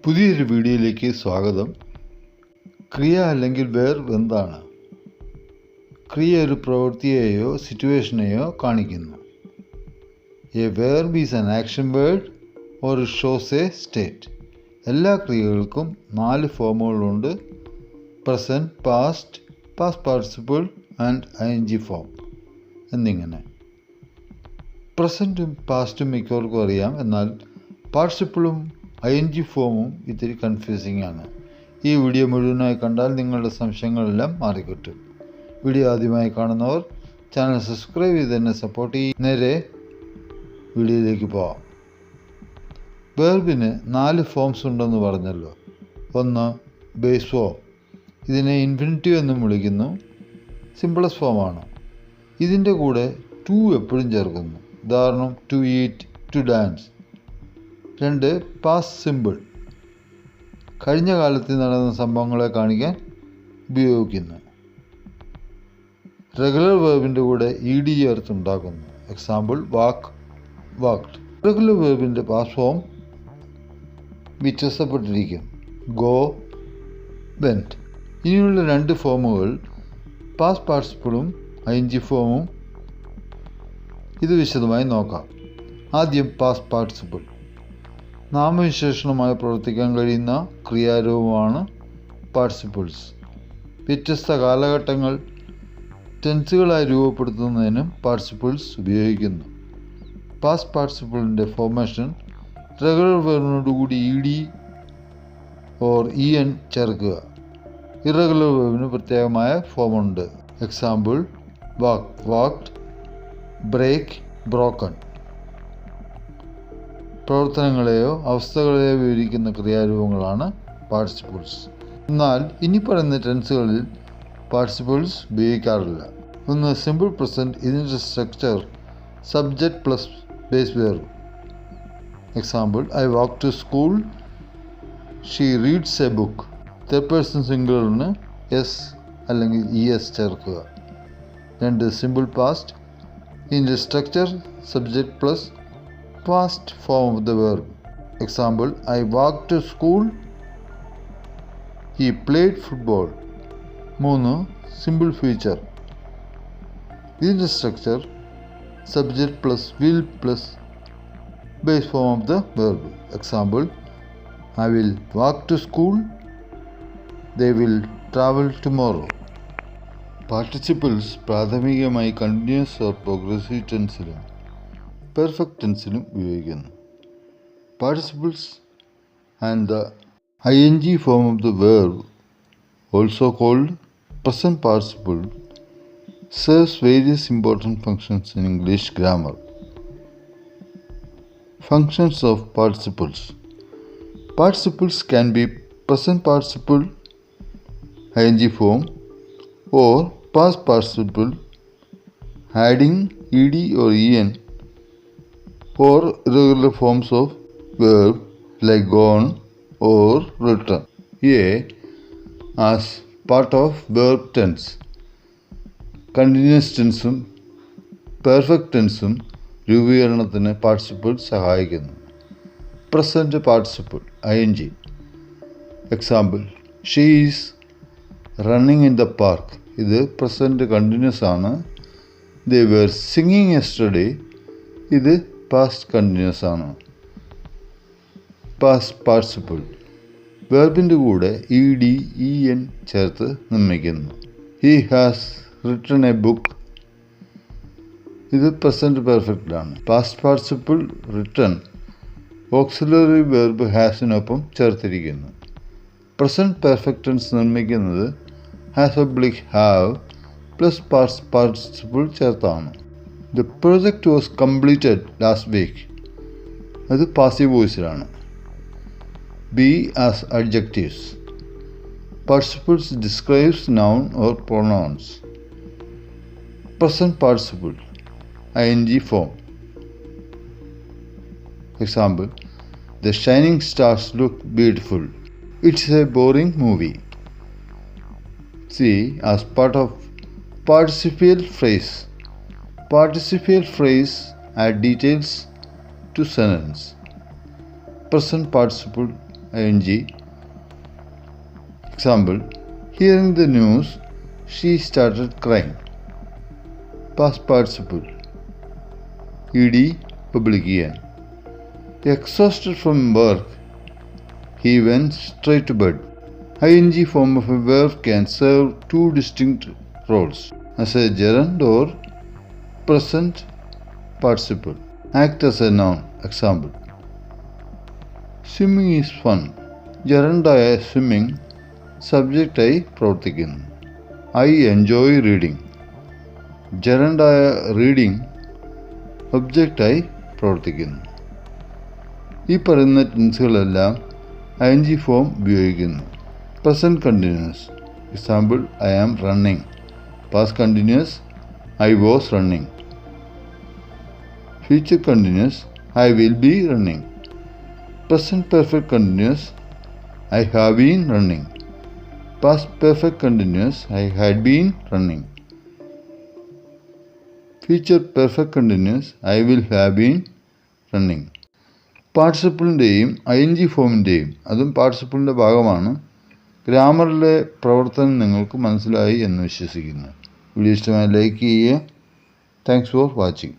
പുതിയൊരു വീഡിയോയിലേക്ക് സ്വാഗതം. ക്രിയ അല്ലെങ്കിൽ വെർബ് എന്താണ്? ക്രിയ ഒരു പ്രവൃത്തിയെയോ സിറ്റുവേഷനെയോ കാണിക്കുന്നു. A verb is an action word or shows a state. എല്ലാ ക്രിയകൾക്കും 4 ഫോമുകളുണ്ട്: present, past, past participle and ing form എന്നിങ്ങനെ. പ്രസൻറ്റും പാസ്റ്റും മിക്കവർക്കും അറിയാം, എന്നാൽ പാർട്ടിസിപ്പിളും ing ഫോമും ഇത്തിരി കൺഫ്യൂസിംഗ് ആണ്. ഈ വീഡിയോ മുഴുവനായി കണ്ടാൽ നിങ്ങളുടെ സംശയങ്ങളെല്ലാം മാറിക്കിട്ടും. വീഡിയോ ആദ്യമായി കാണുന്നവർ ചാനൽ സബ്സ്ക്രൈബ് ചെയ്ത് തന്നെ സപ്പോർട്ട് ചെയ്യും. നേരെ വീഡിയോയിലേക്ക് പോവാം. വെർബിന് 4 ഫോംസ് ഉണ്ടെന്ന് പറഞ്ഞല്ലോ. ഒന്ന് ബേസ് ഫോം. ഇതിനെ ഇൻഫിനിറ്റീവ് എന്നും വിളിക്കുന്നു. സിംപിളസ്റ്റ് ഫോമാണ്. ഇതിൻ്റെ കൂടെ ടു എപ്പോഴും ചേർക്കുന്നു. ഉദാഹരണം to eat, to dance. 2 past simple. കഴിഞ്ഞ കാലത്തിൽ നടന്ന സംഭവങ്ങളെ കാണിക്കാൻ ഉപയോഗിക്കുന്നു. റെഗുലർ വേർബിൻ്റെ കൂടെ ed ചേർത്തുണ്ടാക്കുന്നു. Example walk, walked. റെഗുലർ വേർബിൻ്റെ പാസ്റ്റ് ഫോം വ്യത്യാസപ്പെട്ടിരിക്കും. Go, went. ഇനിയുള്ള 2 ഫോമുകൾ പാസ്റ്റ് പാർട്ടിസിപ്പിളും ing ഫോമും. ഇത് വിശദമായി നോക്കാം. ആദ്യം പാസ്റ്റ് പാർട്ടിസിപ്പിൾ. നാമവിശേഷണമായി പ്രവർത്തിക്കാൻ കഴിയുന്ന ക്രിയാരൂപമാണ് പാർട്ടിസിപ്പിൾസ്. വ്യത്യസ്ത കാലഘട്ടങ്ങൾ ടെൻസുകളായി രൂപപ്പെടുത്തുന്നതിനും പാർട്ടിസിപ്പിൾസ് ഉപയോഗിക്കുന്നു. പാസ്റ്റ് പാർട്ടിസിപ്പിളിൻ്റെ ഫോർമേഷൻ റെഗുലർ വേർബിനോടുകൂടി ed ഓർ en ചേർക്കുക. ഇറഗുലർ വേർബിന് പ്രത്യേകമായ ഫോമുണ്ട്. Example walk, walked, break, broken. പ്രവർത്തനങ്ങളെയോ അവസ്ഥകളെയോ വിവരിക്കുന്ന ക്രിയാരൂപങ്ങളാണ് പാർട്ടിസിപ്പിൾസ്. എന്നാൽ ഇനി പറയുന്ന ടെൻസുകളിൽ പാർട്ടിസിപ്പിൾസ് ഉപയോഗിക്കാറില്ല. ഒന്ന് സിമ്പിൾ പ്രസൻറ്റ്. ഇതിൻ്റെ structure subject plus base verb. Example I walk to school, she reads a book. Third person സിംഗുലറിന് എസ് അല്ലെങ്കിൽ es ചേർക്കുക. 2 സിമ്പിൾ പാസ്റ്റ്. ഇതിൻ്റെ structure subject plus past form of the verb. Example I walked to school, he played football. 3 simple future. This structure subject plus will plus base form of the verb. Example I will walk to school, they will travel tomorrow. Participles പ്രാഥമികമായി continuous or progressive ടെൻസിലും perfect ടെൻസിലും ഉപയോഗിക്കുന്നു. Participles and the ing form of the verb, also called present participle, serves various important functions in English grammar. Functions of participles. Participles can be present participle ing form or past participle adding ed or en or irregular forms of verb like gone or written. As part of verb tense, continuous ടെൻസും perfect ടെൻസും രൂപീകരണത്തിന് participle സഹായിക്കുന്നു. Present participle ing. Example she is running in the park. ഇത് present continuous ആണ്. They were singing yesterday. ഇത് past continuous ആണ്. Past participle വെർബിൻ്റെ കൂടെ ed en ചേർത്ത് നിർമ്മിക്കുന്നു. He has written a book. ഇത് പ്രസൻറ്റ് പെർഫെക്റ്റ് ആണ്. Past participle written auxiliary verb ഹാസിനൊപ്പം ചേർത്തിരിക്കുന്നു. പ്രസൻറ്റ് പെർഫെക്റ്റ് ടെൻസ് നിർമ്മിക്കുന്നത് has oblique have plus past participle ചേർത്താണ്. The project was completed last week. അത് passive വോയിസിലാണ്. Be as adjectives. Participles describes noun or pronouns. Present participle ing form. Example the shining stars look beautiful. It's a boring movie. See as part of participial phrase. Participial phrase add details to sentence. Present participle ing. Example, hearing the news, she started crying. Past participle. ed public ചെയ്യാൻ. Exhausted from work, he went straight to bed. ing form of a verb can serve two distinct roles, as a gerund or present participle. Act as a noun. Example, swimming is fun. gerundaയ swimming സബ്ജക്റ്റായി പ്രവർത്തിക്കുന്നു. I enjoy reading. gerundaയ reading ഒബ്ജക്റ്റായി പ്രവർത്തിക്കുന്നു. ഈ പറയുന്ന ടെൻസുകളെല്ലാം ing form ഉപയോഗിക്കുന്നു. Present continuous. Example, I am running. Past continuous, I was running. Future continuous, I will be running. Present perfect continuous, I have been running. Past perfect continuous, I had been running. Future perfect continuous, I will have been running. പാർട്ടിസിപ്പിളിൻ്റെയും ing ഫോമിൻ്റെയും, അതും പാർട്ടിസിപ്പിളിൻ്റെ ഭാഗമാണ്, ഗ്രാമറിലെ പ്രവർത്തനം നിങ്ങൾക്ക് മനസ്സിലായി എന്ന് വിശ്വസിക്കുന്നു. Video ഇഷ്ടമായി like ചെയ്യുക. Thanks for watching.